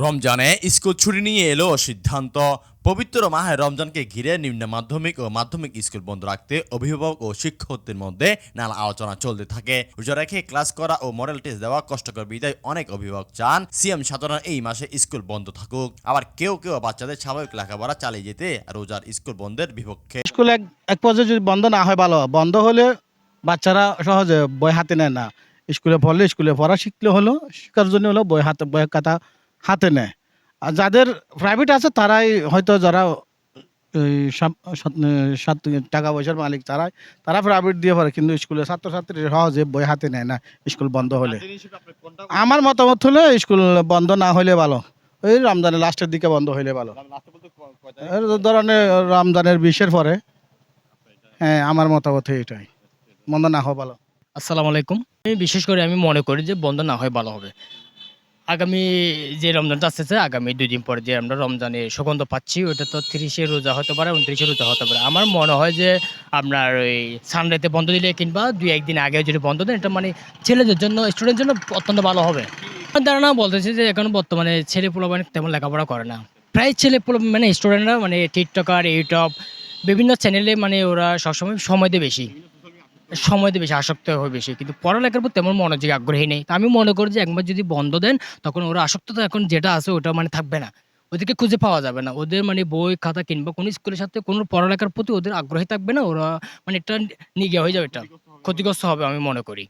রমজানে স্কুল ছুটি নিয়ে এলো সিদ্ধান্ত। পবিত্র মাহে রমজানকে ঘিরে নিম্ন মাধ্যমিক ও মাধ্যমিক স্কুল বন্ধ রাখতে অভিভাবক ও শিক্ষকদের মধ্যে নানা আলোচনা চলতে থাকে। রোজা রেখে ক্লাস করা ও মডেল টেস্ট দেওয়া কষ্টকর বিদায় অনেক অভিভাবক চান সিএম সাধারণ এই মাসে স্কুল বন্ধ থাকুক। আবার কেউ কেউ বাচ্চাদের স্বাভাবিক লেখাপড়া চালিয়ে যেতে রোজার স্কুল বন্ধের বিপক্ষে। স্কুল এক পর্যায়ে যদি বন্ধ না হয় ভালো, বন্ধ হলে বাচ্চারা সহজে বই হাতে নেয় না। স্কুলে পড়লে স্কুলে পড়া শিখলে হলো, শিক্ষার জন্য হলো বই খাতা হাতে নেয়। আর যাদের প্রাইভেট আছে তারাই হয়তো যারা এই সাত টাকা পয়সার মালিক তারা প্রাইভেট দিয়ে পারে, কিন্তু স্কুলে ছাত্রছাত্রী সহজে বই হাতে নেয় না স্কুল বন্ধ হলে। আমার মতামত হলে স্কুল বন্ধ না হলে ভালো, ওই রমজানের লাস্টের দিকে বন্ধ হইলে ভালো। ধরনের রমজানের 20-এর পরে। হ্যাঁ, আমার মতামত এটাই, বন্ধ না হওয়া ভালো। আসসালামু আলাইকুম। বিশেষ করে আমি মনে করি যে বন্ধ না হয় ভালো হবে। আগামী যে রমজানটা আসতেছে, আগামী 2 দিন পরে যে আমরা রমজানে সুগন্ধ পাচ্ছি, ওটা তো 30-এ রোজা হতে পারে, 29-এ রোজা হতে পারে। আমার মনে হয় যে আপনার ওই সানডেতে বন্ধ দিলে কিংবা 2-1 দিন আগে যদি বন্ধ দেন, এটা মানে ছেলেদের জন্য, স্টুডেন্টের জন্য অত্যন্ত ভালো হবে। আমার ধারণা বলতেছে যে এখন বর্তমানে ছেলে পোলা মানে তেমন লেখাপড়া করে না। প্রায় ছেলে পোলা মানে স্টুডেন্টরা মানে টিকটকার, ইউটিউব বিভিন্ন চ্যানেলে মানে ওরা সবসময় সময় দেয় বেশি, আসক্ত হয় বেশি, কিন্তু পড়ালেখার প্রতি তেমন মনোযোগ আগ্রহী নেই। তা আমি মনে করি যে একবার যদি বন্ধ দেন, তখন ওরা আসক্ততা এখন যেটা আছে ওটা মানে থাকবে না, ওদেরকে খুঁজে পাওয়া যাবে না। ওদের মানে বই খাতা কিংবা কোনো স্কুলের সাথে কোনো পড়ালেখার প্রতি ওদের আগ্রহী থাকবে না। ওরা মানে এটা নিগে হয়ে যাবে, এটা ক্ষতিগ্রস্ত হবে আমি মনে করি।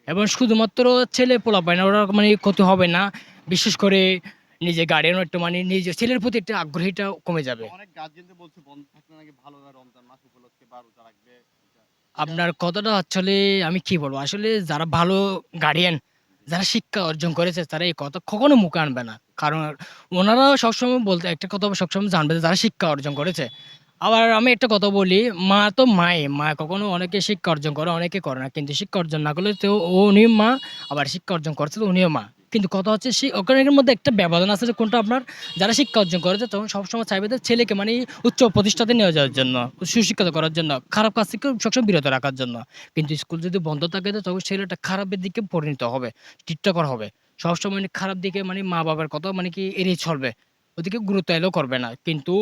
এবং শুধুমাত্র ছেলে পোলা পায় না, ওরা মানে ক্ষতি হবে না। বিশেষ করে নিজে গার্ডিয়ানও একটু মানে নিজের ছেলের প্রতি একটা আগ্রহীটা কমে যাবে। অনেক গার্জিয়ান বলছে বন্ধ থাকলে নাকি ভালো হয়, রমজান মাস উপলক্ষে বা রোজা রাখবে। আপনার কথাটা আসলে আমি কি বলবো, আসলে যারা ভালো গার্ডিয়ান, যারা শিক্ষা অর্জন করেছে, তারা এই কথা কখনো মুখে আনবে না। কারণ ওনারা সবসময় বলতে একটা কথা সবসময় জানবে যে যারা শিক্ষা অর্জন করেছে। আবার আমি একটা কথা বলি, মা তো মা কখনো অনেকে শিক্ষা অর্জন করে, অনেকে করে না। কিন্তু শিক্ষা অর্জন না করলে তো উনিও মা, আবার শিক্ষা অর্জন করছে তো উনিও মা। কিন্তু কথা হচ্ছে ওখানের মধ্যে একটা ব্যবধান আছে, যে কোনটা আপনার যারা শিক্ষা অর্জন করেছে তখন সবসময় চাইবে যে ছেলেকে মানে উচ্চ প্রতিষ্ঠাতে নিয়ে যাওয়ার জন্য, সুশিক্ষিত করার জন্য, খারাপ কাজ থেকে সবসময় বিরত রাখার জন্য। কিন্তু স্কুল যদি বন্ধ থাকে তো তখন ছেলেটা খারাপের দিকে পরিণত হবে, টিকটকার হবে। সবসময় মানে খারাপ দিকে মানে মা বাবার কথা মানে কি এড়িয়ে চলবে, ওদিকে গুরুত্ব এলেও করবে না। কিন্তু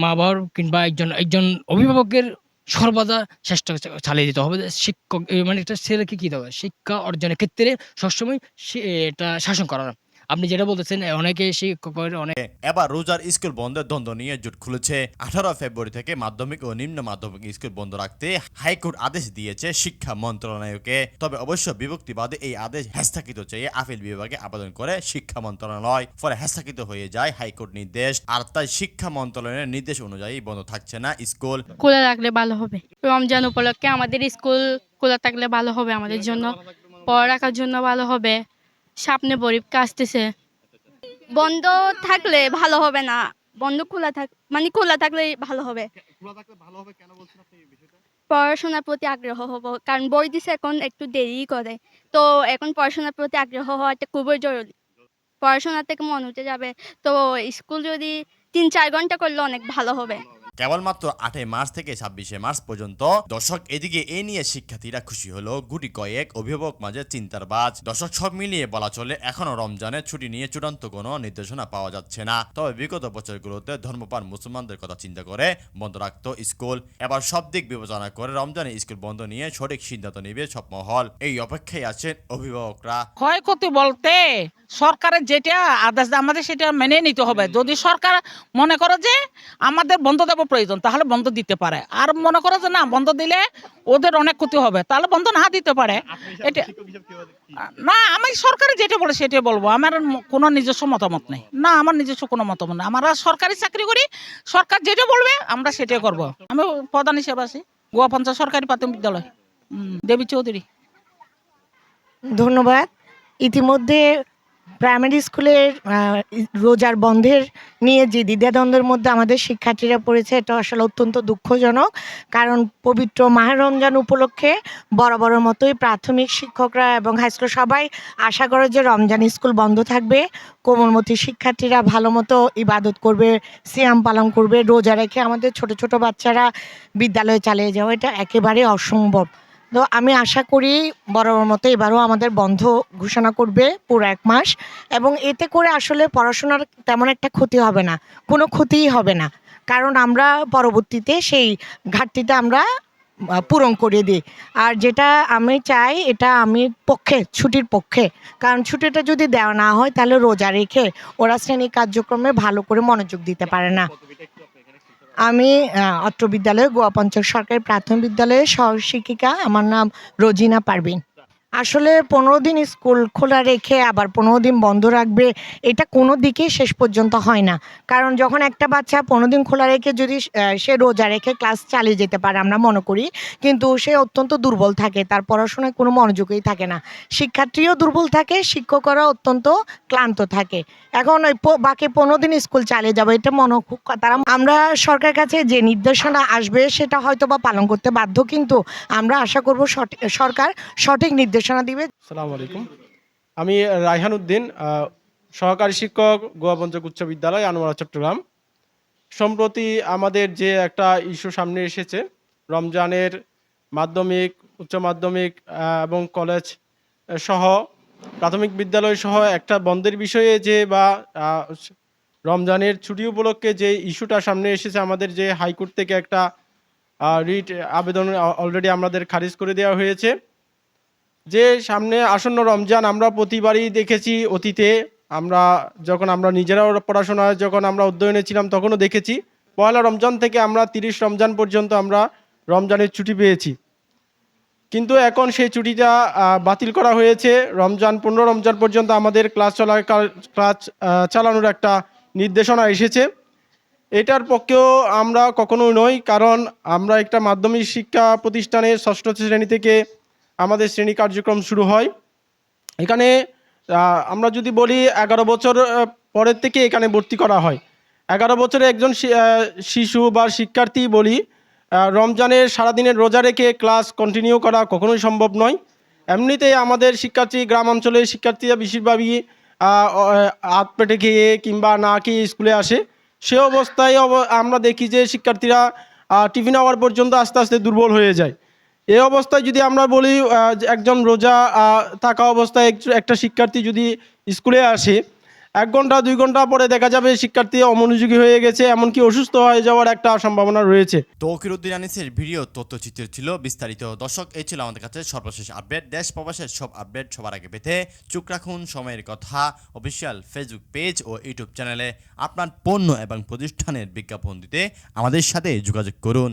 মা বাবার কিংবা একজন একজন অভিভাবকের সর্বদা চেষ্টা চালিয়ে দিতে হবে যে শিক্ষক মানে একটা ছেলেকে কি দিতে হবে, শিক্ষা অর্জনের ক্ষেত্রে সবসময় এটা শাসন করা। আপনি যেটা বলতেছেন অনেকে শিক্ষকের অনেক এবার রোজার স্কুল বন্ধের দ্বন্দ্ব নিয়ে জোট খুলেছে। 18 ফেব্রুয়ারি থেকে মাধ্যমিক ও নিম্ন মাধ্যমিক স্কুল বন্ধ রাখতে হাইকোর্ট আদেশ দিয়েছে শিক্ষা মন্ত্রণালয়কে। তবে অবশ্য বিভক্তিবাদে এই আদেশ হস্তক্ষেপিত চেয়ে আপিল বিভাগে আবেদন করে শিক্ষা মন্ত্রণালয়, ফলে হস্তক্ষেপিত হয়ে যায় হাইকোর্ট নির্দেশ। আর তাই শিক্ষা মন্ত্রণালয়ের নির্দেশ অনুযায়ী বন্ধ থাকছে না স্কুল। খোলা রাখলে ভালো হবে। রমজান উপলক্ষে আমাদের স্কুল খোলা থাকলে ভালো হবে, আমাদের জন্য পড়ালেখার জন্য ভালো হবে। সামনে পরীক্ষা আসতেছে। বন্ধ থাকলে ভালো হবে না, বন্ধ খোলা থাকলে ভালো হবে। পড়াশোনার প্রতি আগ্রহ হব, কারণ বই দিছে এখন একটু দেরি করে, তো এখন পড়াশোনার প্রতি আগ্রহ হওয়াটা খুবই জরুরি। পড়াশোনা থেকে মন উঠে যাবে, তো স্কুল যদি 3-4 ঘন্টা করলে অনেক ভালো হবে। কেবলমাত্র 8 মার্চ থেকে 26 মার্চ পর্যন্ত। দর্শক, এদিকে এ নিয়ে শিক্ষার্থীরা খুশি হলো, গুটি কয়েক অভিভাবক মাঝে চিন্তার বাজ। দর্শক, সব মিলিয়ে বলা চলে এখনো রমজানের ছুটি নিয়ে চূড়ান্ত কোনো নির্দেশনা পাওয়া যাচ্ছে না। তবে বিগত বছরগুলোতে ধর্মপ্রাণ মুসলমানদের কথা চিন্তা করে বন্ধ রাখতো স্কুল। এবার সব দিক বিবেচনা করে রমজানে স্কুল বন্ধ নিয়ে সঠিক সিদ্ধান্ত নেবে সব মহল। এই অপেক্ষায় আছেন অভিভাবকরা। ক্ষয়ক্ষতি বলতে সরকারের যেটা আদেশ দেয় আমাদের সেটা মেনে নিতে হবে। যদি সরকার মনে করে যে আমাদের বন্ধ দেওয়া প্রয়োজন, তাহলে বন্ধ দিতে পারে। আর মনে করে যে না, বন্ধ দিলে ওদের অনেক ক্ষতি হবে, তাহলে বন্ধ না দিতে পারে। এটা না, আমি সরকারি যেটা বলে সেটাই বলবো। আমার কোনো নিজস্ব মতামত নেই। না, আমার নিজস্ব কোনো মতামত নেই। আমরা সরকারি চাকরি করি, সরকার যেটা বলবে আমরা সেটাই করব। আমি প্রধান হিসেবে আছি গোয়া পঞ্চায়েত সরকারি প্রাথমিক বিদ্যালয়, দেবী চৌধুরী। ধন্যবাদ। ইতিমধ্যে প্রাইমারি স্কুলের রোজার বন্ধের নিয়ে যে দ্বিধাদ্বন্দ্বের মধ্যে আমাদের শিক্ষার্থীরা পড়েছে, এটা আসলে অত্যন্ত দুঃখজনক। কারণ পবিত্র মাহে রমজান উপলক্ষে বরাবরের মতোই প্রাথমিক শিক্ষকরা এবং হাইস্কুল সবাই আশা করে যে রমজান স্কুল বন্ধ থাকবে, কোমলমতি শিক্ষার্থীরা ভালো মতো ইবাদত করবে, সিয়াম পালন করবে, রোজা রেখে আমাদের ছোট ছোট বাচ্চারা বিদ্যালয়ে চালিয়ে যাওয়া এটা একেবারে অসম্ভব। তো আমি আশা করি বরাবর মতো এবারও আমাদের বন্ধ ঘোষণা করবে পুরো 1 মাস, এবং এতে করে আসলে পড়াশোনার তেমন একটা ক্ষতি হবে না, কোনো ক্ষতিই হবে না, কারণ আমরা পরবর্তীতে সেই ঘাটতিটা আমরা পূরণ করে দিই। আর যেটা আমি চাই, এটা আমি পক্ষে, ছুটির পক্ষে, কারণ ছুটিটা যদি দেওয়া না হয় তাহলে রোজা রেখে ওরা শ্রেণী কার্যক্রমে ভালো করে মনোযোগ দিতে পারে না। আমি অত্র বিদ্যালয়ে, গোয়া পঞ্চায়েত সরকারি প্রাথমিক বিদ্যালয়ের সহশিক্ষিকা, আমার নাম রোজিনা পারভিন। আসলে 15 দিন স্কুল খোলা রেখে আবার 15 দিন বন্ধ রাখবে, এটা কোনো দিকেই শেষ পর্যন্ত হয় না। কারণ যখন একটা বাচ্চা 15 দিন খোলা রেখে যদি সে রোজা রেখে ক্লাস চালিয়ে যেতে পারে আমরা মনে করি, কিন্তু সে অত্যন্ত দুর্বল থাকে, তার পড়াশোনায় কোনো মনোযোগই থাকে না, শিক্ষার্থীও দুর্বল থাকে, শিক্ষকরা অত্যন্ত ক্লান্ত থাকে। এখন ওই বাকি 15 দিন স্কুল চালিয়ে যাবে, এটা তারা, আমরা সরকারের কাছে যে নির্দেশনা আসবে সেটা হয়তো বা পালন করতে বাধ্য, কিন্তু আমরা আশা করব সরকার সঠিক নির্দেশনা দিবে। আসসালামু আলাইকুম, আমি রায়হান উদ্দিন, সহকারী শিক্ষক, গোয়া পঞ্চায়েত উচ্চ বিদ্যালয়, আনোয়ারা, চট্টগ্রাম। সম্প্রতি আমাদের যে একটা ইস্যু সামনে এসেছে, রমজানের মাধ্যমিক, উচ্চ মাধ্যমিক এবং কলেজ সহ প্রাথমিক বিদ্যালয় সহ একটা বন্ধের বিষয়ে যে বা রমজানের ছুটি উপলক্ষে যে ইস্যুটা সামনে এসেছে, আমাদের যে হাইকোর্ট থেকে একটা রিট আবেদন অলরেডি আমাদের খারিজ করে দেওয়া হয়েছে। যে সামনে আসন্ন রমজান আমরা প্রতিবারই দেখেছি, অতীতে যখন আমরা নিজেরাও পড়াশোনায় যখন আমরা অধ্যয়নে ছিলাম তখনও দেখেছি, পয়লা রমজান থেকে আমরা 30 রমজান পর্যন্ত আমরা রমজানের ছুটি পেয়েছি। কিন্তু এখন সেই ছুটিটা বাতিল করা হয়েছে। 15 রমজান পর্যন্ত আমাদের ক্লাস চালানোর একটা নির্দেশনা এসেছে। এটার পক্ষেও আমরা কখনোই নই, কারণ আমরা একটা মাধ্যমিক শিক্ষা প্রতিষ্ঠানের 6ষ্ঠ শ্রেণী থেকে আমাদের শ্রেণী কার্যক্রম শুরু হয়। এখানে আমরা যদি বলি 11 বছর পরের থেকে এখানে ভর্তি করা হয়। 11 বছরে একজন শিশু বা শিক্ষার্থী বলি, রমজানের সারাদিনের রোজা রেখে ক্লাস কন্টিনিউ করা কখনোই সম্ভব নয়। এমনিতেই আমাদের শিক্ষার্থী, গ্রাম অঞ্চলের শিক্ষার্থীরা বেশিরভাগই হাত পেটে খেয়ে কিংবা না খেয়ে স্কুলে আসে। সে অবস্থায় আমরা দেখি যে শিক্ষার্থীরা টিফিন আওয়ার পর্যন্ত আস্তে আস্তে দুর্বল হয়ে যায়। এই অবস্থায় যদি আমরা বলি, একজন রোজা থাকা অবস্থায় একটা শিক্ষার্থী যদি স্কুলে আসে, 1 ঘন্টা 2 ঘন্টা পরে দেখা যাবে শিক্ষার্থী অমনোযোগী হয়ে গেছে, এমনকি অসুস্থ হয়ে যাওয়ার একটা সম্ভাবনা রয়েছে। তৌকির উদ্দিন আনিসের ভিডিও তথ্যচিত্র ছিল বিস্তারিত। দর্শক, এই ছিল আমাদের কাছে সর্বশেষ আপডেট। দেশ প্রবাসের সব আপডেট সবার আগে পেতে চোখ রাখুন সময়ের কথা অফিসিয়াল ফেসবুক পেজ ও ইউটিউব চ্যানেলে। আপনার পণ্য এবং প্রতিষ্ঠানের বিজ্ঞাপন দিতে আমাদের সাথে যোগাযোগ করুন।